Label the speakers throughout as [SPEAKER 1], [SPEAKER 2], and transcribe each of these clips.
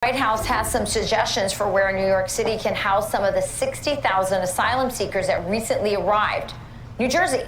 [SPEAKER 1] White House has some suggestions for where New York City can house some of the 60,000 asylum seekers that recently arrived. New Jersey.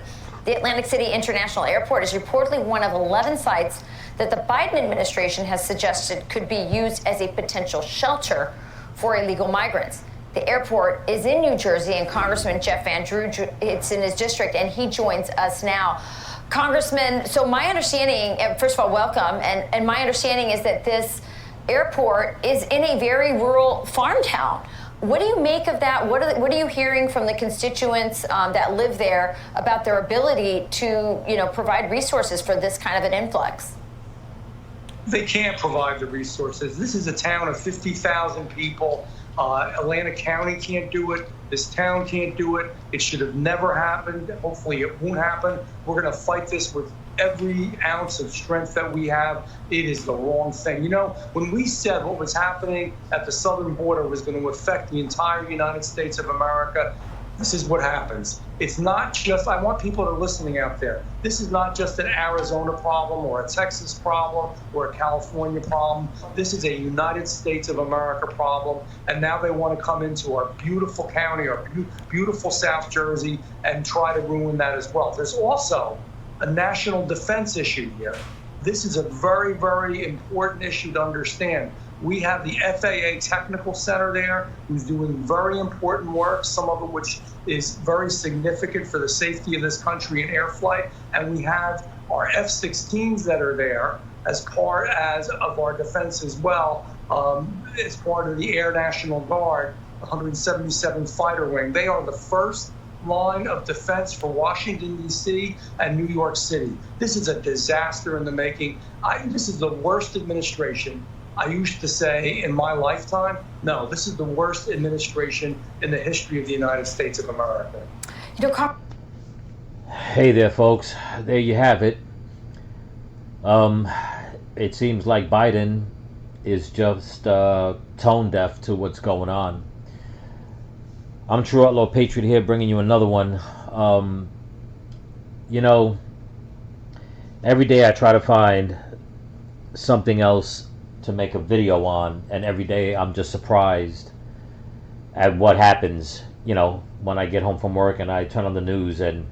[SPEAKER 1] The Atlantic City International Airport is reportedly one of 11 sites that the Biden administration has suggested could be used as a potential shelter for illegal migrants. The airport is in New Jersey, and Congressman Jeff Van Drew, it's in his district, and he joins us now. Congressman, so my understanding, first of all, welcome, and my understanding is that this airport is in a very rural farm town. What do you make of that? What are you hearing from the constituents that live there about their ability to, provide resources for this kind of an influx?
[SPEAKER 2] They can't provide the resources. This is a town of 50,000 people. Atlantic County can't do it. This town can't do it. It should have never happened. Hopefully it won't happen. We're going to fight this with every ounce of strength that we have. It is the wrong thing. When we said what was happening at the southern border was going to affect the entire United States of America, this is what happens. It's not just, I want people that are listening out there, this is not just an Arizona problem or a Texas problem or a California problem. This is a United States of America problem. And now they want to come into our beautiful county, our beautiful South Jersey, and try to ruin that as well. There's also a national defense issue here. This is a very, very important issue to understand. We have the FAA Technical Center there, who's doing very important work, some of it which is very significant for the safety of this country in air flight. And we have our F-16s that are there as part of our defense as well, as part of the Air National Guard, 177 Fighter Wing. They are the first line of defense for Washington, D.C. and New York City. This is a disaster in the making. This is the worst administration. I used to say in my lifetime, no, this is the worst administration in the history of the United States of America.
[SPEAKER 3] Hey there, folks. There you have it. It seems like Biden is just tone deaf to what's going on. I'm True Outlaw Patriot here, bringing you another one. Every day I try to find something else to make a video on, and every day I'm just surprised at what happens, when I get home from work and I turn on the news, and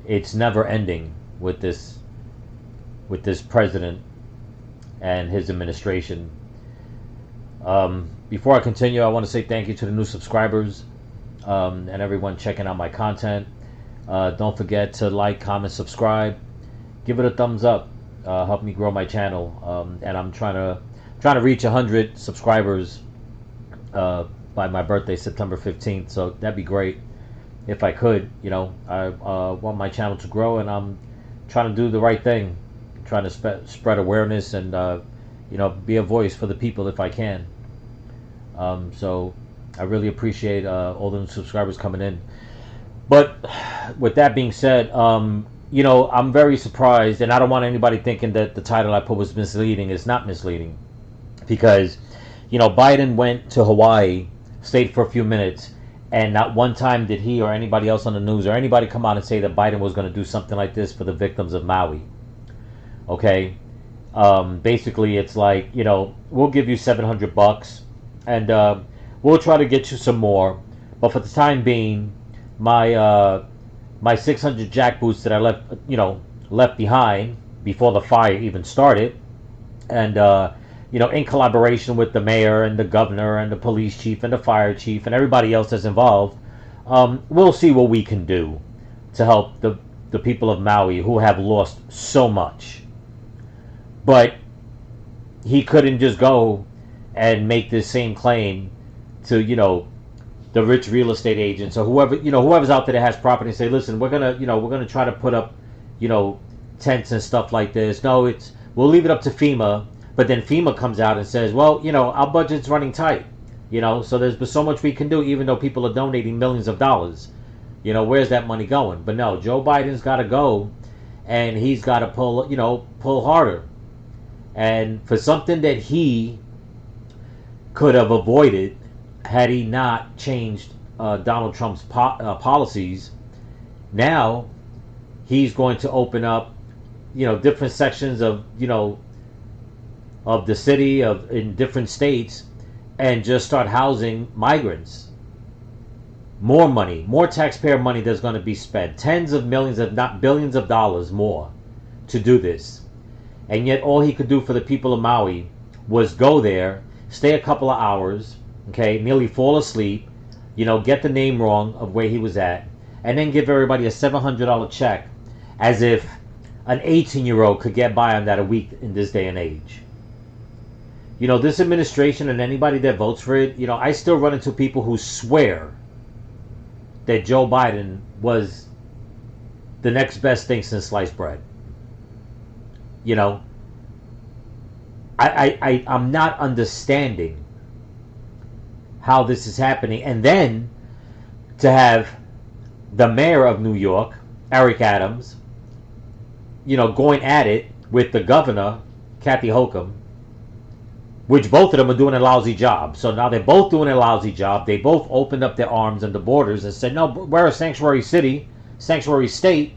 [SPEAKER 3] it's never ending with this president and his administration. Before I continue, I want to say thank you to the new subscribers and everyone checking out my content. Don't forget to like, comment, subscribe, give it a thumbs up. Help me grow my channel, and I'm trying to reach 100 subscribers by my birthday, September 15th. So that'd be great if I could. I want my channel to grow, and I'm trying to do the right thing, trying to spread awareness and be a voice for the people if I can. So I really appreciate all the new subscribers coming in. But with that being said, I'm very surprised, and I don't want anybody thinking that the title I put was misleading. It's not misleading, because Biden went to Hawaii, stayed for a few minutes, and not one time did he or anybody else on the news or anybody come out and say that Biden was going to do something like this for the victims of Maui. Okay, basically it's like, we'll give you $700 and we'll try to get you some more, but for the time being, my 600 jackboots that I left behind before the fire even started, and in collaboration with the mayor and the governor and the police chief and the fire chief and everybody else that's involved, we'll see what we can do to help the people of Maui who have lost so much. But he couldn't just go and make this same claim to the rich real estate agents or whoever's out there that has property, and say, listen, we're gonna try to put up tents and stuff like this. No, we'll leave it up to FEMA. But then FEMA comes out and says, well, our budget's running tight, so there's so much we can do, even though people are donating millions of dollars. Where's that money going? But no, Joe Biden's got to go, and he's got to pull harder. And for something that he could have avoided had he not changed Donald Trump's policies, now he's going to open up, different sections of, of the city in different states and just start housing migrants. More money, more taxpayer money that's going to be spent. Tens of millions, if not billions of dollars more to do this. And yet all he could do for the people of Maui was go there, stay a couple of hours, okay, nearly fall asleep, get the name wrong of where he was at, and then give everybody a $700 check as if an 18-year-old could get by on that a week in this day and age. This administration and anybody that votes for it, I still run into people who swear that Joe Biden was the next best thing since sliced bread. I'm not understanding how this is happening. And then to have the mayor of New York, Eric Adams, going at it with the governor, Kathy Hochul, which both of them are doing a lousy job. So now they're both doing a lousy job. They both opened up their arms and the borders and said, no, we're a sanctuary city, sanctuary state.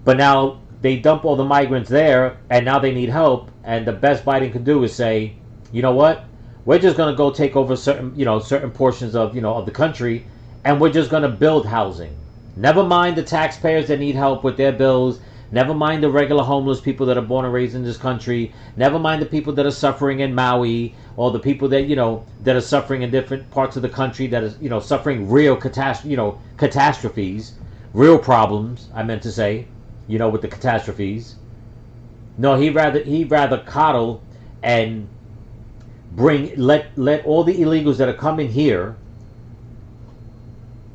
[SPEAKER 3] But now they dump all the migrants there, and now they need help. And the best Biden can do is say, you know what? We're just going to go take over certain portions of, of the country, and we're just going to build housing. Never mind the taxpayers that need help with their bills. Never mind the regular homeless people that are born and raised in this country. Never mind the people that are suffering in Maui, or the people that, that are suffering in different parts of the country that is, suffering real catastrophes, real problems, I meant to say, with the catastrophes. No, he'd rather coddle and let all the illegals that are coming here,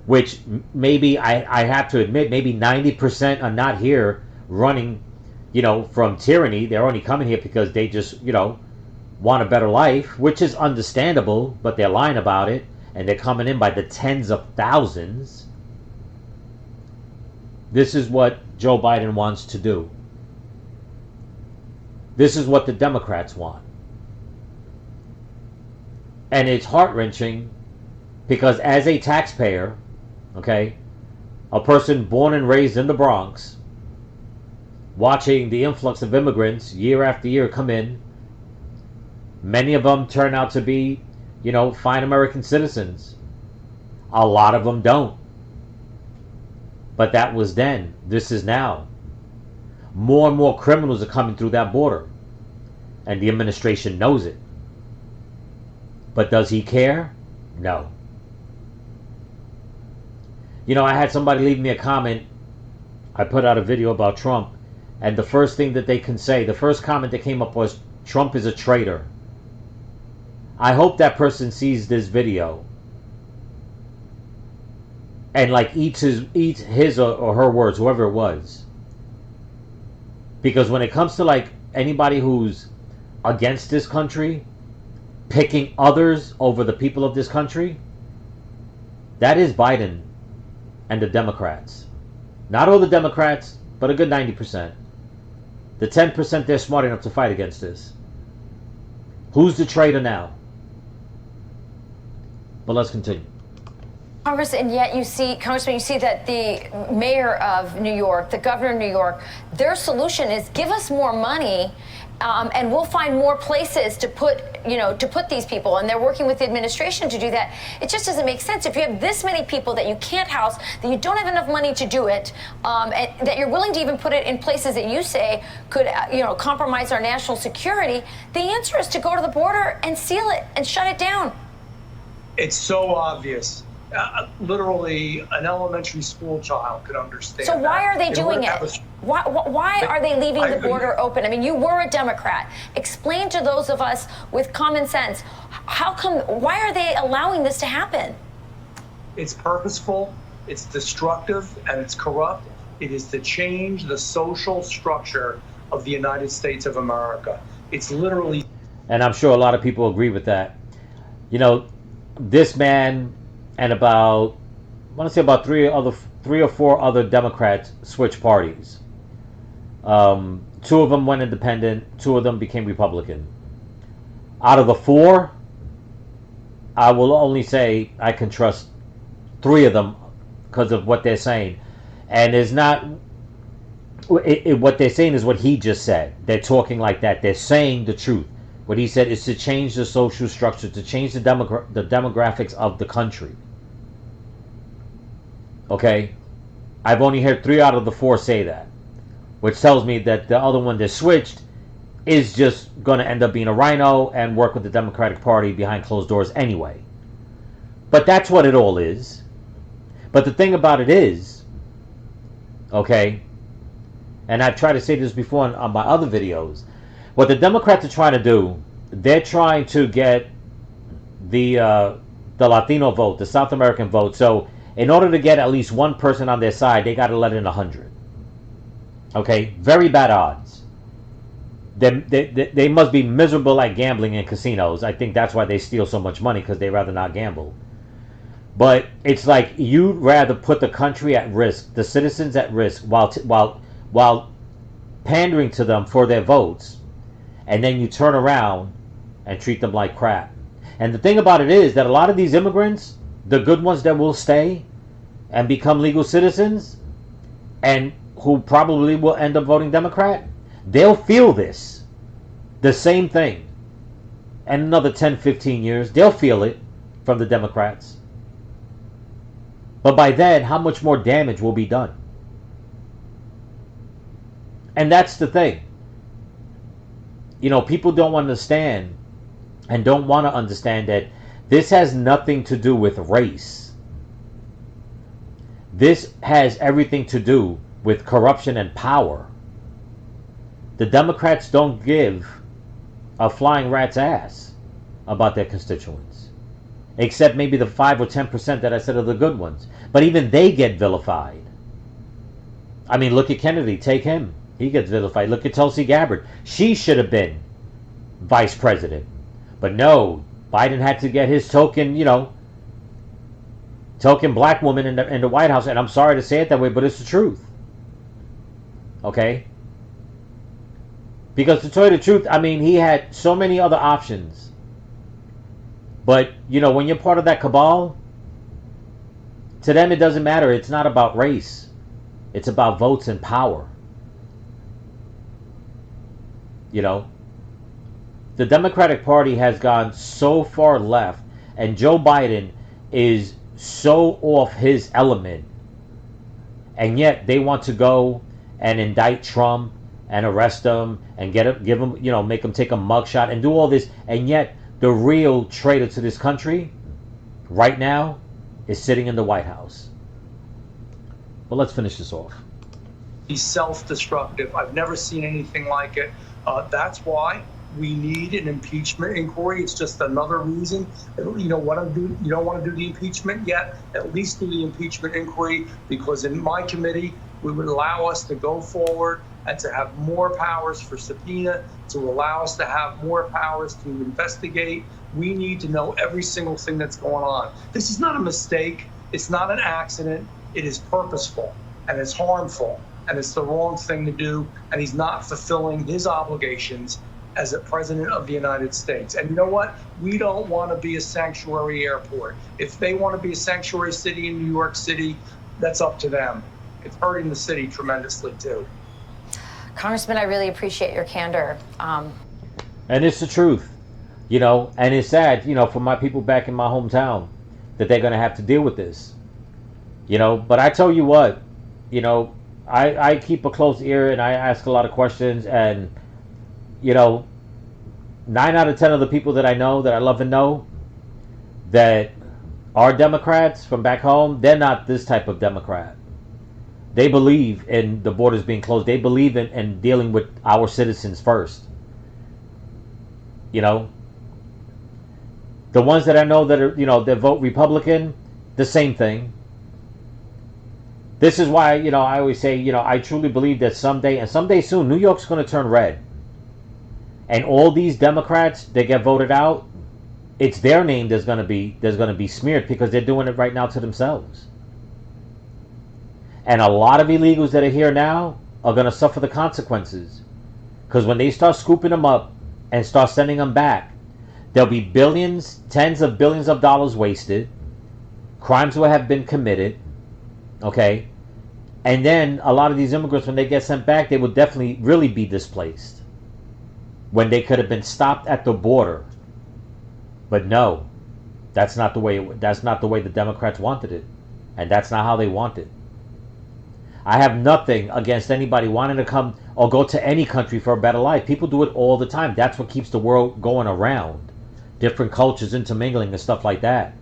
[SPEAKER 3] which maybe I have to admit, maybe 90% are not here running, from tyranny. They're only coming here because they just, want a better life, which is understandable, but they're lying about it, and they're coming in by the tens of thousands. This is what Joe Biden wants to do. This is what the Democrats want. And it's heart-wrenching because as a taxpayer, okay, a person born and raised in the Bronx, watching the influx of immigrants year after year come in, many of them turn out to be, fine American citizens. A lot of them don't. But that was then. This is now. More and more criminals are coming through that border. And the administration knows it. But does he care? No. I had somebody leave me a comment. I put out a video about Trump. And the first thing that they can say, the first comment that came up was, Trump is a traitor. I hope that person sees this video and eats his or her words, whoever it was. Because when it comes to anybody who's against this country, picking others over the people of this country, that is Biden and the Democrats. Not all the Democrats, but a good 90%. The 10% they're smart enough to fight against this. Who's the traitor now? But let's continue.
[SPEAKER 1] Congressman, you see that the mayor of New York, the governor of New York, their solution is give us more money, and we'll find more places to put these people. And they're working with the administration to do that. It just doesn't make sense. If you have this many people that you can't house, that you don't have enough money to do it, and that you're willing to even put it in places that you say could, compromise our national security, the answer is to go to the border and seal it and shut it down.
[SPEAKER 2] It's so obvious. Literally, an elementary school child could understand.
[SPEAKER 1] So why are they doing it? Why are they leaving the border open? I mean, you were a Democrat. Explain to those of us with common sense, why are they allowing this to happen?
[SPEAKER 2] It's purposeful, it's destructive, and it's corrupt. It is to change the social structure of the United States of America. It's literally...
[SPEAKER 3] And I'm sure a lot of people agree with that. This man and about 3 or 4 other Democrats switched parties. 2 of them went independent. 2 of them became Republican. Out of the 4, I will only say I can trust 3 of them because of what they're saying. And it's not... what they're saying is what he just said. They're talking like that. They're saying the truth. what he said is to change the social structure, to change the demographics of the country. Okay? I've only heard 3 out of the 4 say that, which tells me that the other one that switched is just going to end up being a rhino and work with the Democratic Party behind closed doors anyway. But that's what it all is. But the thing about it is, okay, and I've tried to say this before on my other videos, what the Democrats are trying to do, they're trying to get the Latino vote, the South American vote. So in order to get at least one person on their side, they got to let in 100. Okay, very bad odds. They must be miserable at gambling in casinos. I think that's why they steal so much money, because they rather not gamble. But it's like you'd rather put the country at risk, the citizens at risk, while pandering to them for their votes, and then you turn around and treat them like crap. And the thing about it is that a lot of these immigrants, the good ones that will stay and become legal citizens, and who probably will end up voting Democrat, they'll feel this, the same thing. And another 10, 15 years, they'll feel it from the Democrats. But by then, how much more damage will be done? And that's the thing. You know, people don't understand and don't want to understand that this has nothing to do with race. This has everything to do with corruption and power. The Democrats don't give a flying rat's ass about their constituents, except maybe the 5 or 10% that I said are the good ones. But even they get vilified. I mean, look at Kennedy. Take him. He gets vilified. Look at Tulsi Gabbard. She should have been vice president. But no, Biden had to get his token, token black woman in the White House. And I'm sorry to say it that way, but it's the truth. Okay? Because to tell you the truth, I mean, he had so many other options. But, when you're part of that cabal, to them it doesn't matter. It's not about race. It's about votes and power. The Democratic Party has gone so far left, and Joe Biden is so off his element, and yet they want to go and indict Trump and arrest him and give him, make him take a mugshot and do all this, and yet the real traitor to this country right now is sitting in the White House. But let's finish this off.
[SPEAKER 2] He's self-destructive. I've never seen anything like it. That's why we need an impeachment inquiry. It's just another reason. You don't want to do the impeachment yet. At least do the impeachment inquiry, because in my committee, we would allow us to go forward and to have more powers for subpoena, to allow us to have more powers to investigate. We need to know every single thing that's going on. This is not a mistake. It's not an accident. It is purposeful, and it's harmful, and it's the wrong thing to do. And he's not fulfilling his obligations as a president of the United States. And you know what? We don't want to be a sanctuary airport. If they want to be a sanctuary city in New York City, that's up to them. It's hurting the city tremendously, too.
[SPEAKER 1] Congressman, I really appreciate your candor.
[SPEAKER 3] And it's the truth, and it's sad, for my people back in my hometown that they're going to have to deal with this, But I tell you what, I keep a close ear and I ask a lot of questions, and 9 out of 10 of the people that I know, that I love and know, that are Democrats from back home, they're not this type of Democrat. They believe in the borders being closed. They believe in dealing with our citizens first. The ones that I know that are, that vote Republican, the same thing. This is why, I always say, I truly believe that someday, and someday soon, New York's going to turn red. And all these Democrats that get voted out, it's their name that's going to be smeared, because they're doing it right now to themselves. And a lot of illegals that are here now are going to suffer the consequences. Because when they start scooping them up and start sending them back, there'll be billions, tens of billions of dollars wasted. Crimes will have been committed. Okay? And then a lot of these immigrants, when they get sent back, they will definitely really be displaced. when they could have been stopped at the border. But no, that's not the way the Democrats wanted it, and that's not how they want it. I have nothing against anybody wanting to come or go to any country for a better life. People do it all the time. That's what keeps the world going around. Different cultures intermingling and stuff like that.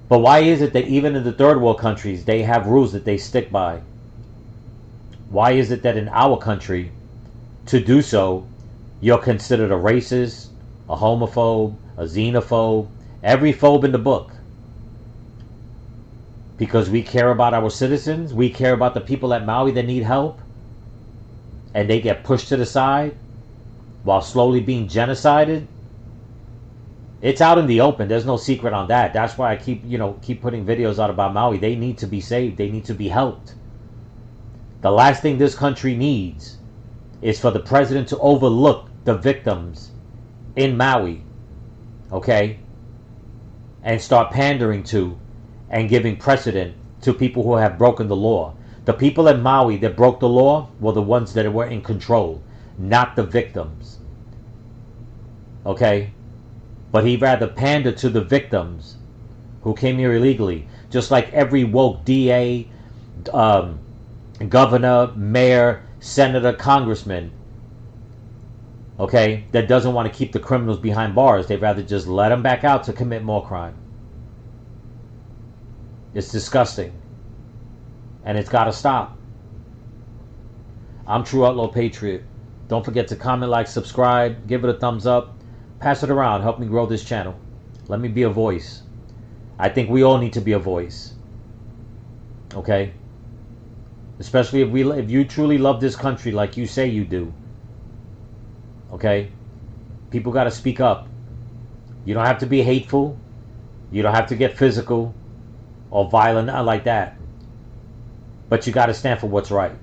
[SPEAKER 3] But why is it that even in the third world countries, they have rules that they stick by? Why is it that in our country, to do so, you're considered a racist, a homophobe, a xenophobe, every phobe in the book? Because we care about our citizens, we care about the people at Maui that need help, and they get pushed to the side while slowly being genocided. It's out in the open. There's no secret on that. That's why I keep putting videos out about Maui. They need to be saved. They need to be helped. The last thing this country needs is for the president to overlook the victims in Maui, okay, and start pandering to and giving precedent to people who have broken the law. The people in Maui that broke the law were the ones that were in control, not the victims. Okay? But he'd rather pander to the victims who came here illegally, just like every woke DA, governor, mayor, senator, congressman, okay, that doesn't want to keep the criminals behind bars. They'd rather just let them back out to commit more crime. It's disgusting. And it's got to stop. I'm True Outlaw Patriot. Don't forget to comment, like, subscribe, give it a thumbs up, pass it around, help me grow this channel. Let me be a voice. I think we all need to be a voice. Okay? Especially if you truly love this country like you say you do. Okay? People got to speak up. You don't have to be hateful. You don't have to get physical or violent, not like that. But you got to stand for what's right.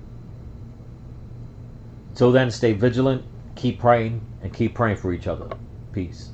[SPEAKER 3] Till then, stay vigilant, keep praying, and keep praying for each other. Peace.